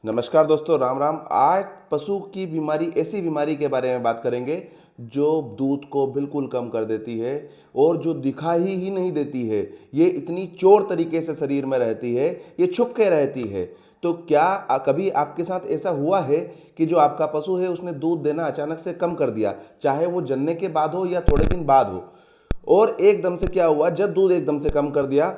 नमस्कार दोस्तों, राम राम। आज पशु की बीमारी, ऐसी बीमारी के बारे में बात करेंगे जो दूध को बिल्कुल कम कर देती है और जो दिखाई ही नहीं देती है। ये इतनी चोर तरीके से शरीर में रहती है, ये छुप के रहती है। तो क्या कभी आपके साथ ऐसा हुआ है कि जो आपका पशु है उसने दूध देना अचानक से कम कर दिया, चाहे वो जन्ने के बाद हो या थोड़े दिन बाद हो, और एकदम से क्या हुआ, जब दूध एकदम से कम कर दिया,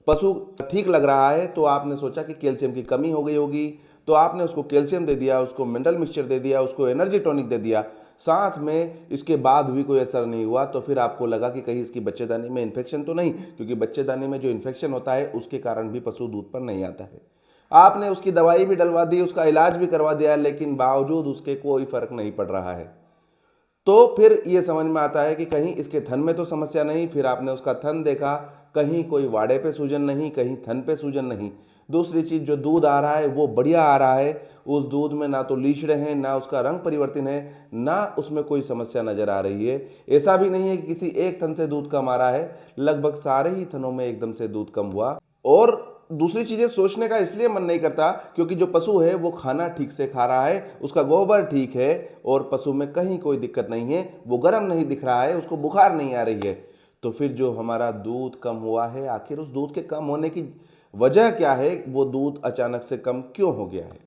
पशु ठीक लग रहा है तो आपने सोचा कि कैल्शियम की कमी हो गई होगी, तो आपने उसको कैल्शियम दे दिया, उसको मिनरल मिक्सचर दे दिया, उसको एनर्जी टॉनिक दे दिया, साथ में इसके बाद भी कोई असर नहीं हुआ। तो फिर आपको लगा कि कहीं इसकी बच्चेदानी में इन्फेक्शन तो नहीं, क्योंकि बच्चेदानी में जो इन्फेक्शन होता है उसके कारण भी पशु दूध पर नहीं आता है। आपने उसकी दवाई भी डलवा दी, उसका इलाज भी करवा दिया, लेकिन बावजूद उसके कोई फर्क नहीं पड़ रहा है। तो फिर ये समझ में आता है कि कहीं इसके थन में तो समस्या नहीं। फिर आपने उसका थन देखा, कहीं कोई वाड़े पे सूजन नहीं, कहीं थन पे सूजन नहीं। दूसरी चीज, जो दूध आ रहा है वो बढ़िया आ रहा है। उस दूध में ना तो लीचड़े हैं, ना उसका रंग परिवर्तन है, ना उसमें कोई समस्या नजर आ रही है। ऐसा भी नहीं है कि किसी एक थन से दूध कम आ रहा है, लगभग सारे ही थनों में एकदम से दूध कम हुआ। और दूसरी चीजें सोचने का इसलिए मन नहीं करता क्योंकि जो पशु है वो खाना ठीक से खा रहा है, उसका गोबर ठीक है और पशु में कहीं कोई दिक्कत नहीं है, वो गर्म नहीं दिख रहा है, उसको बुखार नहीं आ रही है। तो फिर जो हमारा दूध कम हुआ है, आखिर उस दूध के कम होने की वजह क्या है, वो दूध अचानक से कम क्यों हो गया है।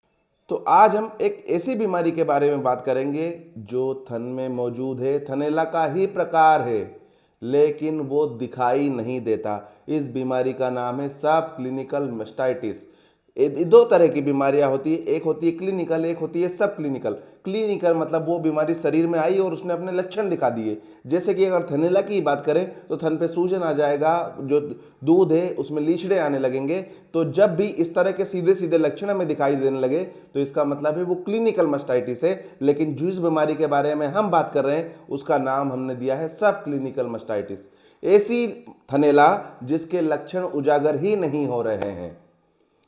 तो आज हम एक ऐसी बीमारी के बारे में बात करेंगे जो थन में मौजूद है, थनैला का ही प्रकार है, लेकिन वो दिखाई नहीं देता। इस बीमारी का नाम है सब क्लिनिकल मेस्टाइटिस। दो तरह की बीमारियां होती है, एक होती है क्लिनिकल, एक होती है सब क्लिनिकल। क्लिनिकल मतलब वो बीमारी शरीर में आई और उसने अपने लक्षण दिखा दिए। जैसे कि अगर थनैला की बात करें तो थन पे सूजन आ जाएगा, जो दूध है उसमें लीचड़े आने लगेंगे। तो जब भी इस तरह के सीधे सीधे लक्षण हमें दिखाई देने लगे तो इसका मतलब है वो क्लिनिकल मस्टाइटिस है। लेकिन जिस बीमारी के बारे में हम बात कर रहे हैं उसका नाम हमने दिया है सब क्लिनिकल मस्टाइटिस। ऐसी थनैला जिसके लक्षण उजागर ही नहीं हो रहे हैं,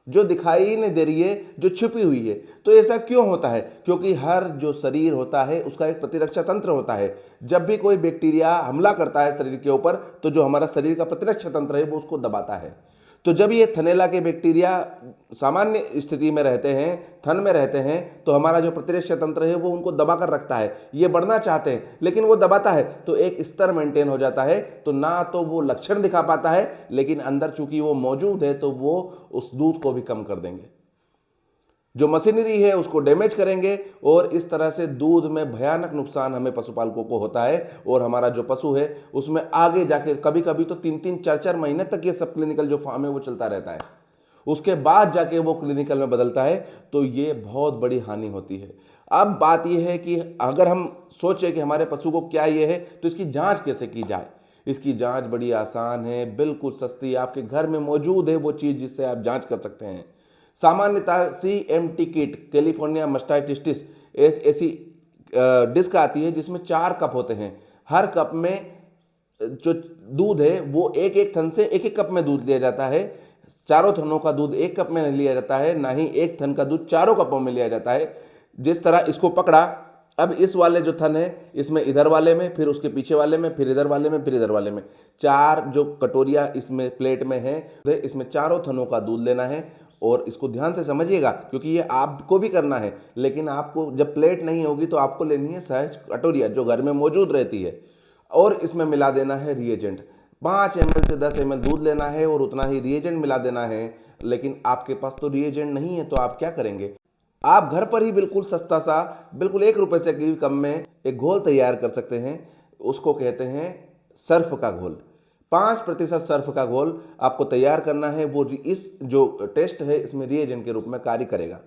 जो दिखाई ही नहीं दे रही है, जो छुपी हुई है। तो ऐसा क्यों होता है? क्योंकि हर जो शरीर होता है उसका एक प्रतिरक्षा तंत्र होता है। जब भी कोई बैक्टीरिया हमला करता है शरीर के ऊपर तो जो हमारा शरीर का प्रतिरक्षा तंत्र है वो उसको दबाता है। तो जब ये थनैला के बैक्टीरिया सामान्य स्थिति में रहते हैं, थन में रहते हैं, तो हमारा जो प्रतिरक्षा तंत्र है वो उनको दबा कर रखता है। ये बढ़ना चाहते हैं लेकिन वो दबाता है तो एक स्तर मेंटेन हो जाता है। तो ना तो वो लक्षण दिखा पाता है, लेकिन अंदर चूंकि वो मौजूद है तो वो उस दूध को भी कम कर देंगे, जो मशीनरी है उसको डैमेज करेंगे। और इस तरह से दूध में भयानक नुकसान हमें पशुपालकों को होता है। और हमारा जो पशु है उसमें आगे जाके कभी कभी तो 3-3, 4-4 महीने तक ये सब क्लिनिकल जो फार्म है वो चलता रहता है, उसके बाद जाके वो क्लिनिकल में बदलता है। तो ये बहुत बड़ी हानि होती है। अब बात यह है कि अगर हम सोचें कि हमारे पशु को क्या ये है तो इसकी जांच कैसे की जाए। इसकी जांच बड़ी आसान है, बिल्कुल सस्ती, आपके घर में मौजूद है वो चीज़ जिससे आप जांच कर सकते हैं। सामान्यतः CMT किट, कैलिफोर्निया मस्टाइटिस, एक ऐसी डिस्क आती है जिसमें 4 कप होते हैं। हर कप में जो दूध है वो एक एक थन से एक एक कप में दूध लिया जाता है। चारों थनों का दूध एक कप में नहीं लिया जाता है, ना ही एक थन का दूध चारों कपों में लिया जाता है। जिस तरह इसको पकड़ा, अब इस वाले जो थन है इसमें इधर वाले में, फिर उसके पीछे वाले में, फिर इधर वाले में, फिर इधर वाले में 4 जो कटोरियां इसमें प्लेट में है, इसमें चारों थनों का दूध लेना है। और इसको ध्यान से समझिएगा क्योंकि ये आपको भी करना है, लेकिन आपको जब प्लेट नहीं होगी तो आपको लेनी है सहज कटोरिया जो घर में मौजूद रहती है। और इसमें मिला देना है रिएजेंट। 5 ml से 10 ml दूध लेना है और उतना ही रिएजेंट मिला देना है। लेकिन आपके पास तो रिएजेंट नहीं है तो आप क्या करेंगे? आप घर पर ही बिल्कुल सस्ता सा, बिल्कुल 1 रुपए से भी कम में एक घोल तैयार कर सकते हैं। उसको कहते हैं सर्फ का घोल। 5% सर्फ का घोल आपको तैयार करना है। वो इस जो टेस्ट है इसमें रिएजेंट के रूप में कार्य करेगा।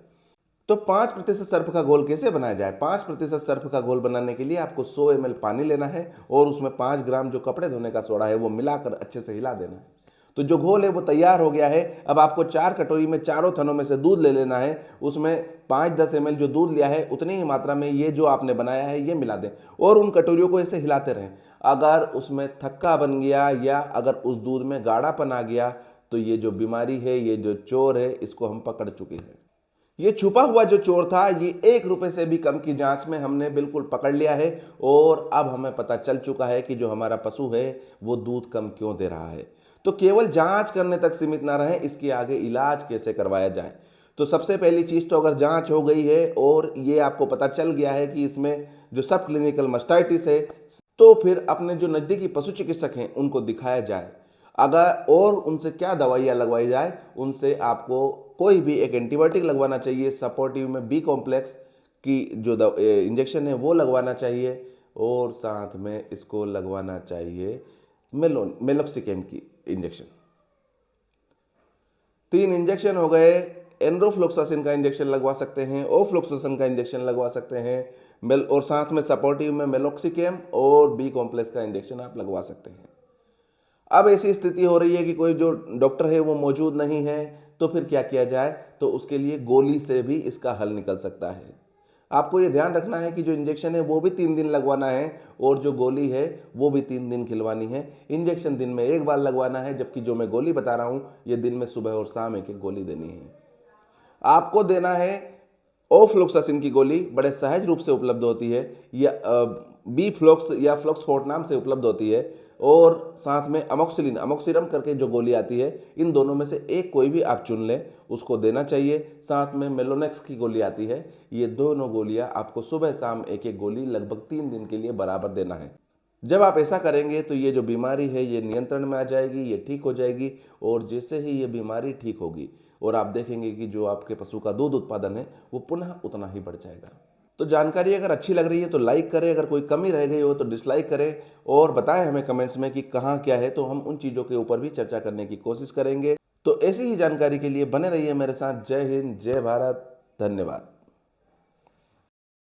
तो 5% सर्फ का घोल कैसे बनाया जाए? 5% सर्फ का घोल बनाने के लिए आपको 100 ml पानी लेना है और उसमें 5 ग्राम जो कपड़े धोने का सोडा है वो मिलाकर अच्छे से हिला देना है। तो जो घोल है वो तैयार हो गया है। अब आपको 4 कटोरी में चारों थनों में से दूध ले लेना है। उसमें 5-10 ml जो दूध लिया है उतनी ही मात्रा में ये जो आपने बनाया है ये मिला दें और उन कटोरियों को ऐसे हिलाते रहें। अगर उसमें थक्का बन गया या अगर उस दूध में गाढ़ापन आ गया तो ये जो बीमारी है, ये जो चोर है, इसको हम पकड़ चुके हैं। ये छुपा हुआ जो चोर था ये 1 रुपए से भी कम की जांच में हमने बिल्कुल पकड़ लिया है। और अब हमें पता चल चुका है कि जो हमारा पशु है वो दूध कम क्यों दे रहा है। तो केवल जांच करने तक सीमित ना रहें, इसके आगे इलाज कैसे करवाया जाए। तो सबसे पहली चीज़ तो अगर जांच हो गई है और ये आपको पता चल गया है कि इसमें जो सब क्लिनिकल मास्टाइटिस है, तो फिर अपने जो नज़दीकी पशु चिकित्सक हैं उनको दिखाया जाए। अगर और उनसे क्या दवाइयाँ लगवाई जाए, उनसे आपको कोई भी एक एंटीबायोटिक लगवाना चाहिए, सपोर्टिव में बी कॉम्प्लेक्स की जो इंजेक्शन है वो लगवाना चाहिए, और साथ में इसको लगवाना चाहिए मेलोक्सिकेम की इंजेक्शन। 3 इंजेक्शन हो गए। एनरोफ्लोक्सासिन का इंजेक्शन लगवा सकते हैं, ओफ्लोक्सासिन का इंजेक्शन लगवा सकते हैं, और साथ में सपोर्टिव में मेलोक्सिकेम और बी कॉम्प्लेक्स का इंजेक्शन आप लगवा सकते हैं। अब ऐसी स्थिति हो रही है कि कोई जो डॉक्टर है वो मौजूद नहीं है, तो फिर क्या किया जाए? तो उसके लिए गोली से भी इसका हल निकल सकता है। आपको ये ध्यान रखना है कि जो इंजेक्शन है वो भी 3 दिन लगवाना है, और जो गोली है वो भी 3 दिन खिलवानी है। इंजेक्शन दिन में 1 बार लगवाना है, जबकि जो मैं गोली बता रहा हूँ ये दिन में सुबह और शाम एक गोली देनी है। आपको देना है ओफ्लोक्सासिन की गोली, बड़े सहज रूप से उपलब्ध होती है, या बी फ्लोक्स या फ्लोक्सफोर्ट नाम से उपलब्ध होती है, और साथ में अमोक्सिलिन करके जो गोली आती है, इन दोनों में से एक कोई भी आप चुन लें, उसको देना चाहिए। साथ में मेलोनेक्स की गोली आती है। ये दोनों गोलियां आपको सुबह शाम एक एक गोली लगभग 3 दिन के लिए बराबर देना है। जब आप ऐसा करेंगे तो ये जो बीमारी है ये नियंत्रण में आ जाएगी, ये ठीक हो जाएगी, और जैसे ही ये बीमारी ठीक होगी और आप देखेंगे कि जो आपके पशु का दूध उत्पादन है वो पुनः उतना ही बढ़ जाएगा। तो जानकारी अगर अच्छी लग रही है तो लाइक करें, अगर कोई कमी रह गई हो तो डिसलाइक करें, और बताएं हमें कमेंट्स में कि कहाँ क्या है, तो हम उन चीज़ों के ऊपर भी चर्चा करने की कोशिश करेंगे। तो ऐसी ही जानकारी के लिए बने रहिए मेरे साथ। जय हिंद, जय भारत, धन्यवाद।